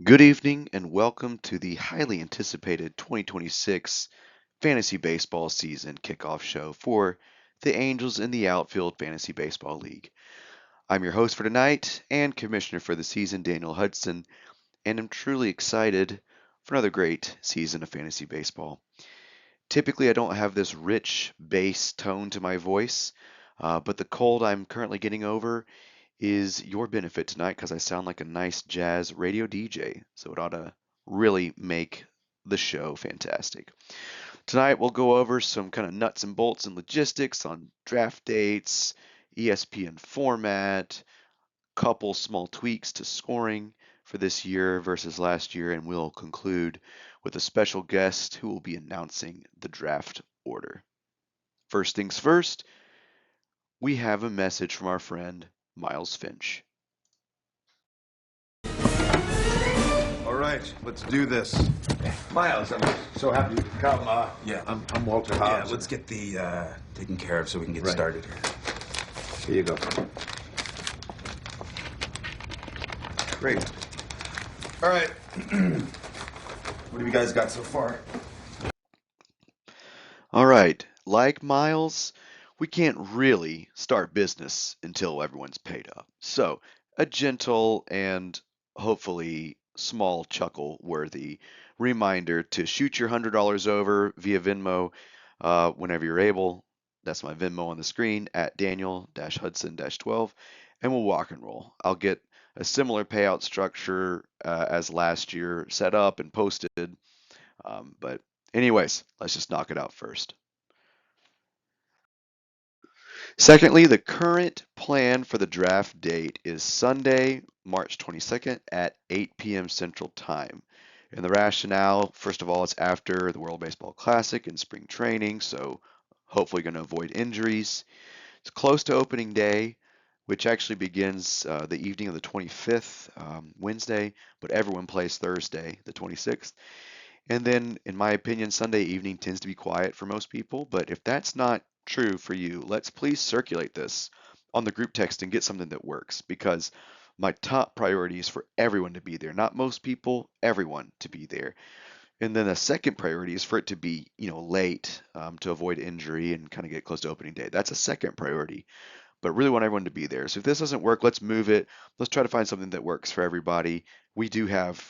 Good evening and welcome to the highly anticipated 2026 Fantasy Baseball season kickoff show for the Angels in the Outfield Fantasy Baseball League. I'm your host for tonight and commissioner for the season, Daniel Hudson, and I'm truly excited for another great season of fantasy baseball. Typically, I don't have this rich bass tone to my voice, but the cold I'm currently getting over is your benefit tonight because I sound like a nice jazz radio DJ, so it ought to really make the show fantastic. Tonight we'll go over some kind of nuts and bolts and logistics on draft dates, ESPN format, couple small tweaks to scoring for this year versus last year, and we'll conclude with a special guest who will be announcing the draft order. First things first, we have a message from our friend Miles Finch. All right, let's do this. Miles, I'm so happy you could come. Yeah. I'm Walter Yeah, Hobbs. let's get the taken care of so we can get Right. started here. Here you go. Great. All right. What have you guys got so far? All right, like Miles, we can't really start business until everyone's paid up. So, a gentle and hopefully small chuckle worthy reminder to shoot your $100 over via Venmo whenever you're able. That's my Venmo on the screen at Daniel-Hudson-12, and we'll walk and roll. I'll get a similar payout structure as last year set up and posted. But anyways, let's just knock it out first. Secondly, the current plan for the draft date is Sunday, March 22nd at 8 p.m. Central Time. And the rationale, first of all, it's after the World Baseball Classic and spring training, so hopefully going to avoid injuries. It's close to opening day, which actually begins the evening of the 25th, Wednesday, but everyone plays Thursday, the 26th. And then, in my opinion, Sunday evening tends to be quiet for most people. But if that's not true for you, let's please circulate this on the group text and get something that works because my top priority is for everyone to be there. Not most people, everyone to be there. And then the second priority is for it to be, late to avoid injury and kind of get close to opening day. That's a second priority, but really want everyone to be there. So if this doesn't work, let's move it. Let's try to find something that works for everybody. We do have,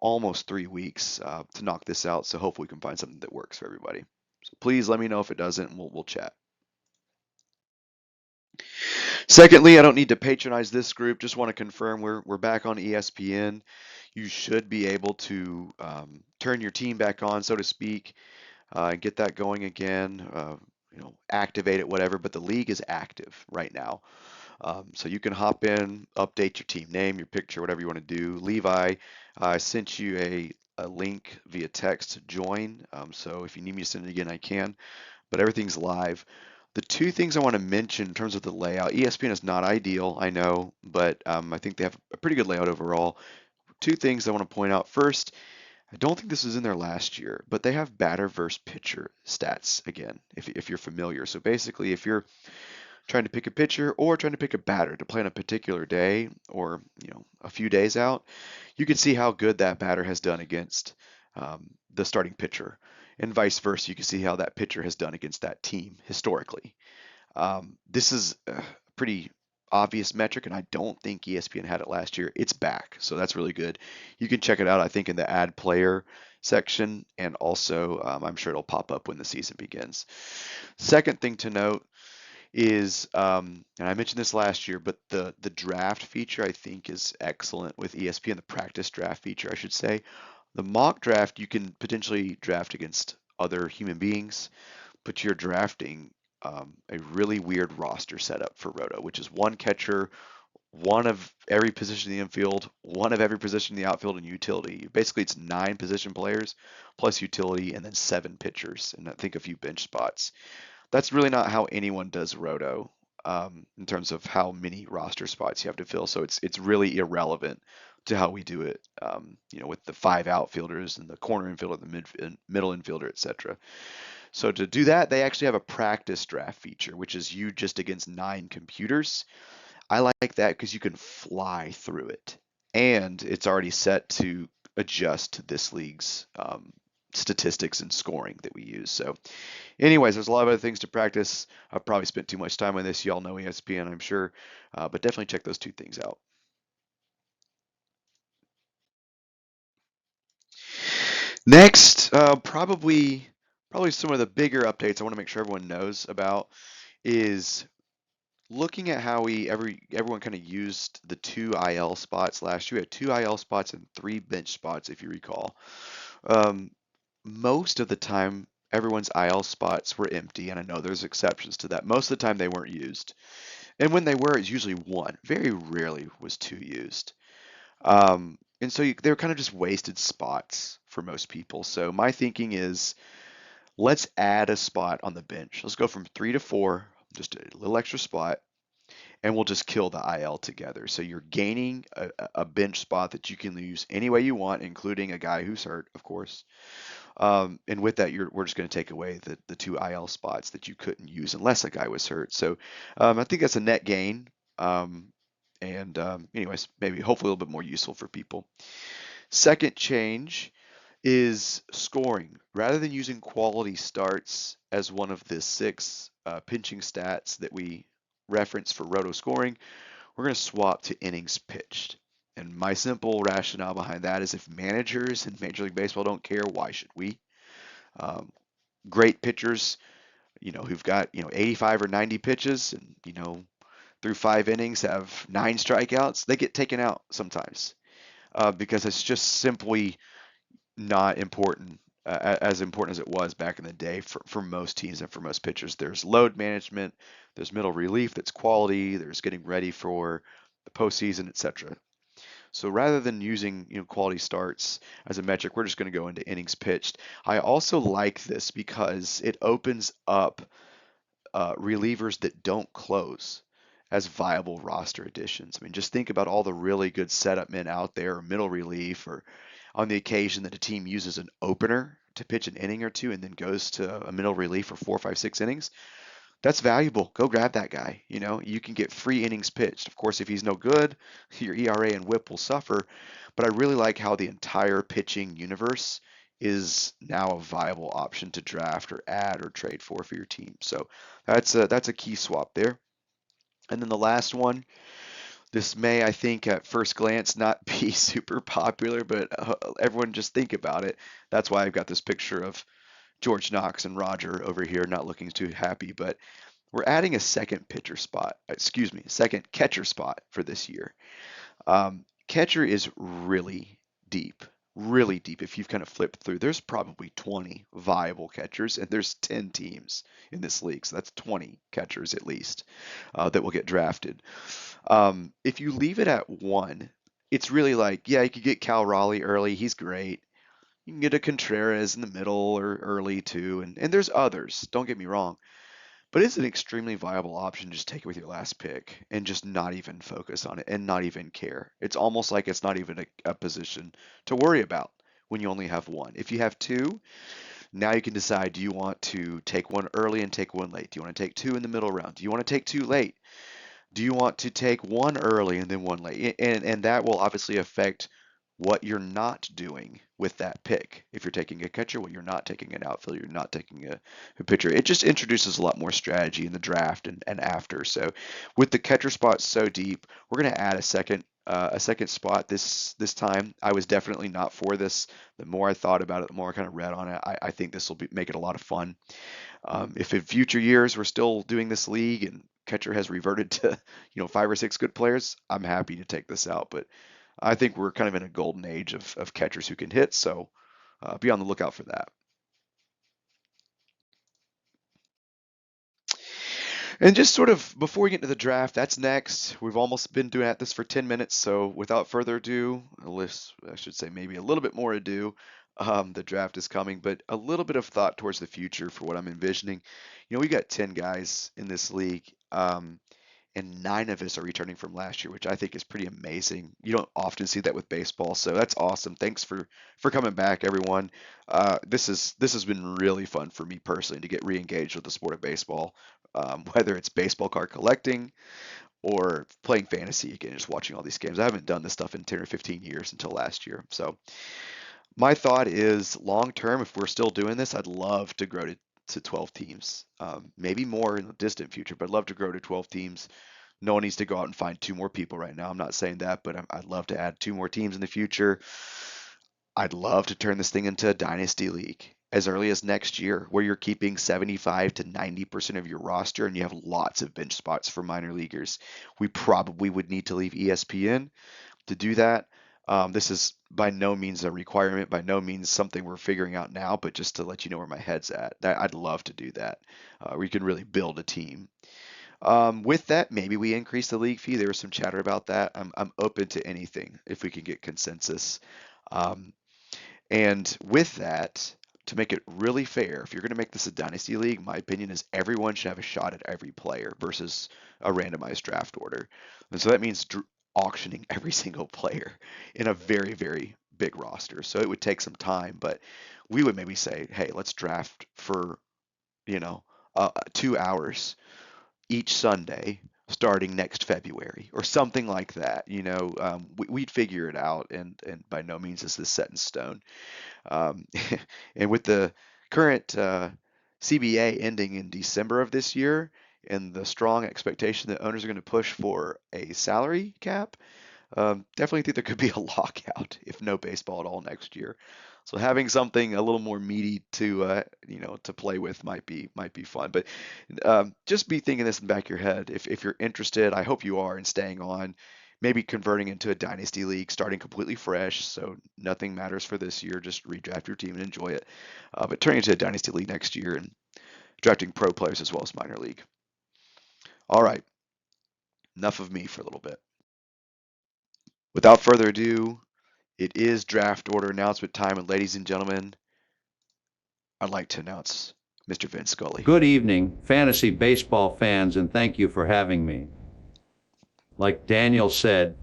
almost 3 weeks to knock this out. So hopefully we can find something that works for everybody. So please let me know if it doesn't, and we'll chat. Secondly, I don't need to patronize this group. Just want to confirm we're back on ESPN. You should be able to turn your team back on, so to speak, and get that going again. Activate it, whatever. But the league is active right now. So you can hop in, update your team name, your picture, whatever you want to do. Levi, I sent you a link via text to join. So if you need me to send it again, I can. But everything's live. The two things I want to mention in terms of the layout, ESPN is not ideal, I know, but I think they have a pretty good layout overall. Two things I want to point out. First, I don't think this was in there last year, but they have batter versus pitcher stats again, if you're familiar. So basically, if you're trying to pick a pitcher or trying to pick a batter to play on a particular day or a few days out, you can see how good that batter has done against the starting pitcher, and vice versa. You can see how that pitcher has done against that team historically. This is a pretty obvious metric, and I don't think ESPN had it last year. It's back, so that's really good. You can check it out, I think, in the Add Player section, and also I'm sure it'll pop up when the season begins. Second thing to note is, and I mentioned this last year, but the draft feature I think is excellent with ESPN, the practice draft feature, I should say. The mock draft, you can potentially draft against other human beings, but you're drafting a really weird roster setup for Roto, which is one catcher, one of every position in the infield, one of every position in the outfield, and utility. Basically, it's 9 position players plus utility, and then 7 pitchers, and I think a few bench spots. That's really not how anyone does Roto in terms of how many roster spots you have to fill. So it's really irrelevant to how we do it. With the 5 outfielders and the corner infielder, the middle infielder, etc. So to do that, they actually have a practice draft feature, which is you just against 9 computers. I like that because you can fly through it. and it's already set to adjust to this league's statistics and scoring that we use. So anyways, there's a lot of other things to practice. I've probably spent too much time on this. Y'all know ESPN, I'm sure, but definitely check those two things out. Next, probably some of the bigger updates I want to make sure everyone knows about is looking at how everyone kind of used the two IL spots last year. We had two IL spots and three bench spots, if you recall. Um, Most of the time, everyone's IL spots were empty, and I know there's exceptions to that. Most of the time, they weren't used, and when they were, it's usually one. Very rarely was two used. And so they were kind of just wasted spots for most people. So my thinking is, let's add a spot on the bench. Let's go from three to four, just a little extra spot, and we'll just kill the IL together. So you're gaining a bench spot that you can use any way you want, including a guy who's hurt, of course. And with that, we're just going to take away the two IL spots that you couldn't use unless a guy was hurt. So I think that's a net gain. Anyways, maybe hopefully a little bit more useful for people. Second change is scoring. Rather than using quality starts as one of the six pinching stats that we reference for roto scoring, we're going to swap to innings pitched. And my simple rationale behind that is if managers in Major League Baseball don't care, why should we? Um, Great pitchers, who've got, 85 or 90 pitches and, through 5 innings have 9 strikeouts, they get taken out sometimes because it's just simply not important, as important as it was back in the day for most teams and for most pitchers. There's load management, there's middle relief that's quality, there's getting ready for the postseason, etc. So rather than using quality starts as a metric, we're just going to go into innings pitched. I also like this because it opens up relievers that don't close as viable roster additions. I mean, just think about all the really good setup men out there, or middle relief, or on the occasion that a team uses an opener to pitch an inning or two and then goes to a middle relief for 4, 5, 6 innings. That's valuable. Go grab that guy. You can get free innings pitched. Of course, if he's no good, your ERA and WHIP will suffer. But I really like how the entire pitching universe is now a viable option to draft or add or trade for your team. So that's a key swap there. And then the last one, this may, I think, at first glance not be super popular, but everyone just think about it. That's why I've got this picture of George Knox and Roger over here not looking too happy, but we're adding a second pitcher spot, excuse me, second catcher spot for this year. Catcher is really deep. If you've kind of flipped through, there's probably 20 viable catchers, and there's 10 teams in this league, so that's 20 catchers at least that will get drafted. If you leave it at one, it's really like, yeah, you could get Cal Raleigh early, he's great. You can get a Contreras in the middle or early too, and there's others, don't get me wrong. But it's an extremely viable option. Just take it with your last pick and just not even focus on it and not even care. It's almost like it's not even a position to worry about when you only have one. If you have two, now you can decide, do you want to take one early and take one late? Do you want to take two in the middle round? Do you want to take two late? Do you want to take one early and then one late? And that will obviously affect what you're not doing with that pick. If you're taking a catcher, well, you're not taking an outfielder, you're not taking a pitcher. It just introduces a lot more strategy in the draft and after. So with the catcher spot so deep, we're going to add a second spot this time. I was definitely not for this. The more I thought about it, the more I kind of read on it. I think this will make it a lot of fun. If in future years we're still doing this league and catcher has reverted to 5 or 6 good players, I'm happy to take this out. But I think we're kind of in a golden age of catchers who can hit, so be on the lookout for that. And just sort of before we get into the draft, that's next. We've almost been doing this for 10 minutes, so without further ado, unless I should say maybe a little bit more ado, the draft is coming, but a little bit of thought towards the future for what I'm envisioning. We got 10 guys in this league. And 9 of us are returning from last year, which I think is pretty amazing. You don't often see that with baseball, so that's awesome. Thanks for coming back, everyone. This has been really fun for me personally to get re-engaged with the sport of baseball, whether it's baseball card collecting or playing fantasy again, just watching all these games. I haven't done this stuff in 10 or 15 years until last year. So my thought is long term, if we're still doing this, I'd love to grow to 12 teams. Maybe more in the distant future, but I'd love to grow to 12 teams. No one needs to go out and find two more people right now. I'm not saying that, but I'd love to add two more teams in the future. I'd love to turn this thing into a dynasty league as early as next year, where you're keeping 75 to 90% of your roster and you have lots of bench spots for minor leaguers. We probably would need to leave ESPN to do that. This is by no means a requirement, by no means something we're figuring out now, but just to let you know where my head's at. I'd love to do that. We can really build a team. With that, maybe we increase the league fee. There was some chatter about that. I'm open to anything if we can get consensus. And with that, to make it really fair, if you're going to make this a dynasty league, my opinion is everyone should have a shot at every player versus a randomized draft order. And so that means auctioning every single player in a very, very big roster. So it would take some time, but we would maybe say, hey, let's draft for, 2 hours each Sunday starting next February or something like that. We'd figure it out, and by no means is this set in stone. And with the current CBA ending in December of this year and the strong expectation that owners are going to push for a salary cap, definitely think there could be a lockout if no baseball at all next year. So having something a little more meaty to play with might be fun. But just be thinking this in the back of your head. If you're interested, I hope you are in staying on. Maybe converting into a dynasty league, starting completely fresh, so nothing matters for this year. Just redraft your team and enjoy it. But turning into a dynasty league next year and drafting pro players as well as minor league. All right, enough of me for a little bit. Without further ado, it is draft order announcement time, and ladies and gentlemen, I'd like to announce Mr. Vin Scully. Good evening, fantasy baseball fans, and thank you for having me. Like Daniel said,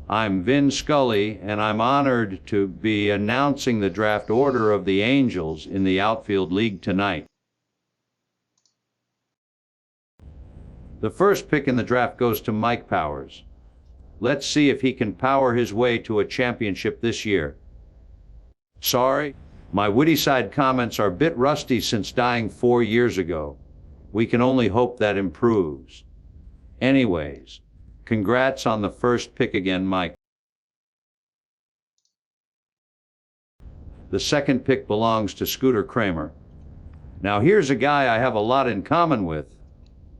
I'm Vin Scully, and I'm honored to be announcing the draft order of the Angels in the Outfield League tonight. The first pick in the draft goes to Mike Powers. Let's see if he can power his way to a championship this year. Sorry, my witty side comments are a bit rusty since dying 4 years ago. We can only hope that improves. Anyways, congrats on the first pick again, Mike. The second pick belongs to Scooter Kramer. Now here's a guy I have a lot in common with.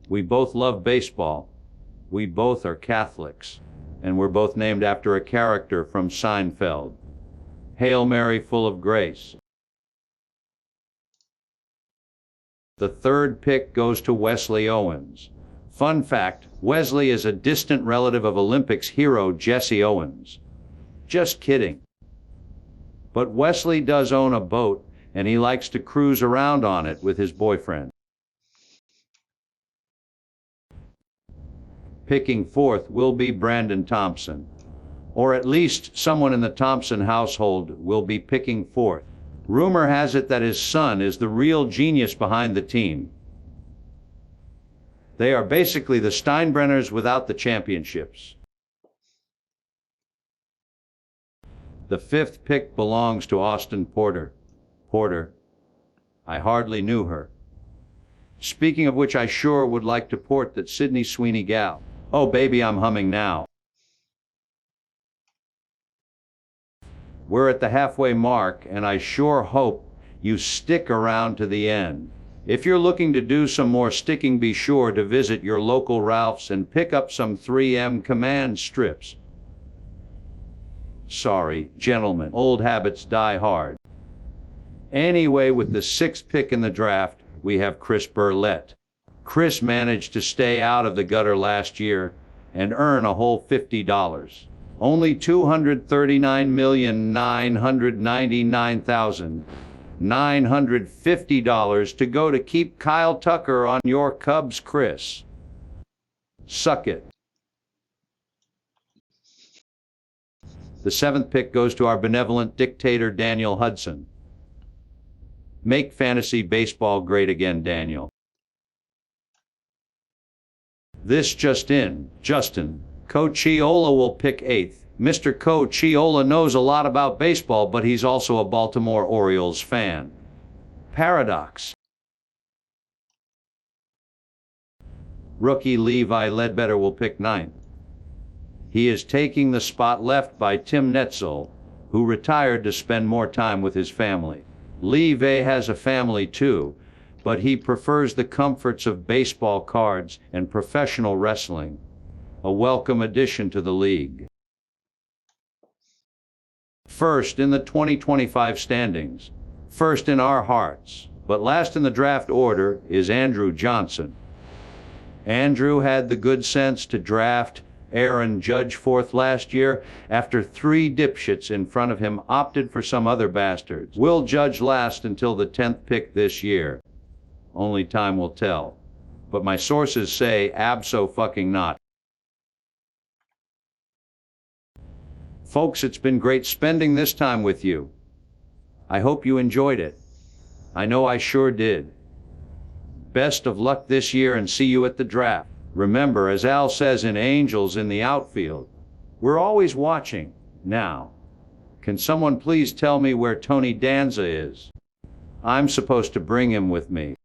We both love baseball. We both are Catholics. And we're both named after a character from Seinfeld. Hail Mary, full of grace. The third pick goes to Wesley Owens. Fun fact, Wesley is a distant relative of Olympics hero Jesse Owens. Just kidding. But Wesley does own a boat, and he likes to cruise around on it with his boyfriend. Picking fourth will be Brandon Thompson. Or at least someone in the Thompson household will be picking fourth. Rumor has it that his son is the real genius behind the team. They are basically the Steinbrenners without the championships. The fifth pick belongs to Austin Porter. Porter, I hardly knew her. Speaking of which, I sure would like to port that Sydney Sweeney gal. Oh baby, I'm humming now. We're at the halfway mark, and I sure hope you stick around to the end. If you're looking to do some more sticking, be sure to visit your local Ralph's and pick up some 3M command strips. Sorry, gentlemen, old habits die hard. Anyway, with the sixth pick in the draft, we have Chris Burlett. Chris managed to stay out of the gutter last year and earn a whole $50. Only $239,999,950 to go to keep Kyle Tucker on your Cubs, Chris. Suck it. The seventh pick goes to our benevolent dictator, Daniel Hudson. Make fantasy baseball great again, Daniel. This just in, Justin Cochiola will pick 8th. Mr. Cochiola knows a lot about baseball, but he's also a Baltimore Orioles fan. Paradox. Rookie Levi Ledbetter will pick 9th. He is taking the spot left by Tim Netzel, who retired to spend more time with his family. Levi has a family too, but he prefers the comforts of baseball cards and professional wrestling. A welcome addition to the league. First in the 2025 standings, first in our hearts, but last in the draft order is Andrew Johnson. Andrew had the good sense to draft Aaron Judge 4th last year after 3 dipshits in front of him opted for some other bastards. Will Judge last until the 10th pick this year? Only time will tell. But my sources say abso-fucking-not. Folks, it's been great spending this time with you. I hope you enjoyed it. I know I sure did. Best of luck this year and see you at the draft. Remember, as Al says in Angels in the Outfield, we're always watching. Now, can someone please tell me where Tony Danza is? I'm supposed to bring him with me.